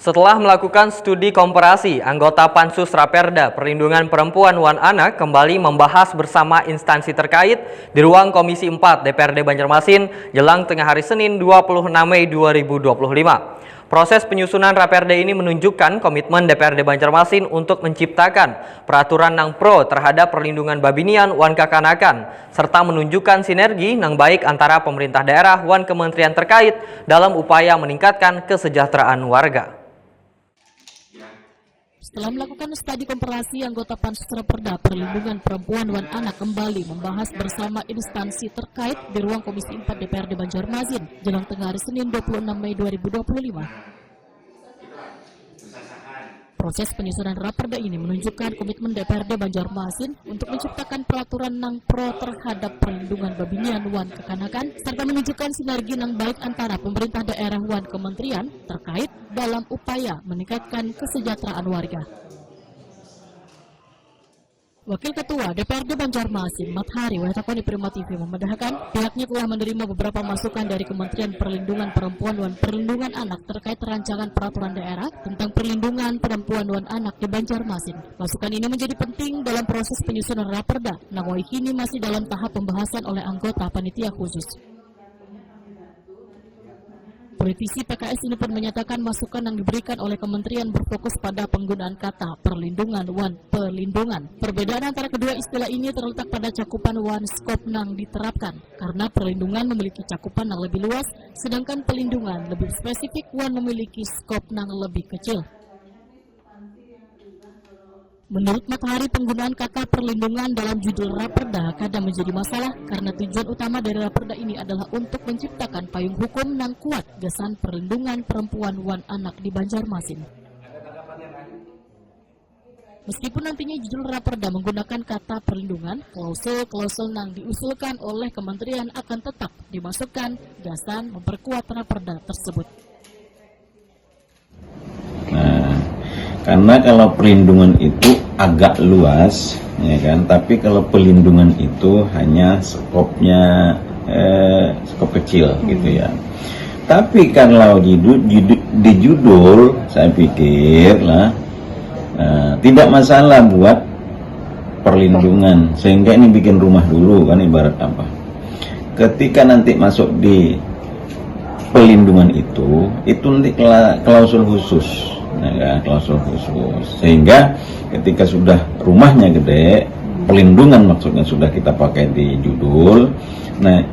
Setelah melakukan studi komparasi, anggota Pansus Raperda Perlindungan Perempuan Wan Anak kembali membahas bersama instansi terkait di ruang Komisi 4 DPRD Banjarmasin jelang tengah hari Senin 26 Mei 2025. Proses penyusunan Raperda ini menunjukkan komitmen DPRD Banjarmasin untuk menciptakan peraturan nang pro terhadap perlindungan babinian wan kakanakan, serta menunjukkan sinergi nang baik antara pemerintah daerah wan kementerian terkait dalam upaya meningkatkan kesejahteraan warga. Setelah melakukan studi komparasi, anggota Pansus Raperda Perlindungan Perempuan Wan Anak kembali membahas bersama instansi terkait di ruang Komisi 4 DPRD Banjarmasin jelang tengah hari Senin 26 Mei 2025. Proses penyusunan Raperda ini menunjukkan komitmen DPRD Banjarmasin untuk menciptakan peraturan nang pro terhadap perlindungan babinian wan kekanakan serta menunjukkan sinergi nang baik antara pemerintah daerah wan kementerian terkait dalam upaya meningkatkan kesejahteraan warga. Wakil Ketua DPRD Banjarmasin, Mathari Wahtakoni Prima TV memendahkan pihaknya telah menerima beberapa masukan dari Kementerian Perlindungan Perempuan dan Perlindungan Anak terkait rancangan peraturan daerah tentang perlindungan perempuan dan anak di Banjarmasin. Masukan ini menjadi penting dalam proses penyusunan Raperda, namun kini masih dalam tahap pembahasan oleh anggota panitia khusus. Politisi PKS ini pun menyatakan masukan yang diberikan oleh kementerian berfokus pada penggunaan kata perlindungan wan perlindungan. Perbedaan antara kedua istilah ini terletak pada cakupan wan skop nang diterapkan, karena perlindungan memiliki cakupan yang lebih luas, sedangkan pelindungan lebih spesifik wan memiliki skop nang lebih kecil. Menurut Mathari, penggunaan kata perlindungan dalam judul Raperda kadang menjadi masalah karena tujuan utama dari Raperda ini adalah untuk menciptakan payung hukum yang kuat gesan perlindungan perempuan wan anak di Banjarmasin. Meskipun nantinya judul Raperda menggunakan kata perlindungan, klausul-klausul yang diusulkan oleh kementerian akan tetap dimasukkan gasan memperkuat Raperda tersebut. Karena kalau perlindungan itu agak luas, ya kan. Tapi kalau pelindungan itu hanya skopnya skop kecil, gitu ya. Tapi kalau di judul, saya pikir lah tidak masalah buat perlindungan, sehingga ini bikin rumah dulu kan, ibarat apa. Ketika nanti masuk di pelindungan itu nanti klausul khusus. Ya, klausul khusus, sehingga ketika sudah rumahnya gede, pelindungan maksudnya sudah kita pakai di judul. Nah,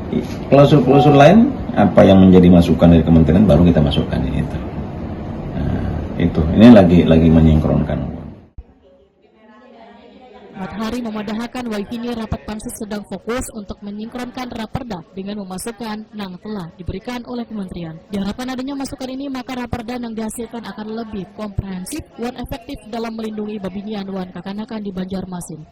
klausul-klausul lain apa yang menjadi masukan dari kementerian baru kita masukkan itu. Nah, itu ini lagi menyinkronkan. Mathari memadahakan kini rapat pansus sedang fokus untuk menyinkronkan Raperda dengan memasukkan nang telah diberikan oleh kementerian. Diharapkan adanya masukan ini maka Raperda yang dihasilkan akan lebih komprehensif dan efektif dalam melindungi babinian wan kakanakan di Banjarmasin.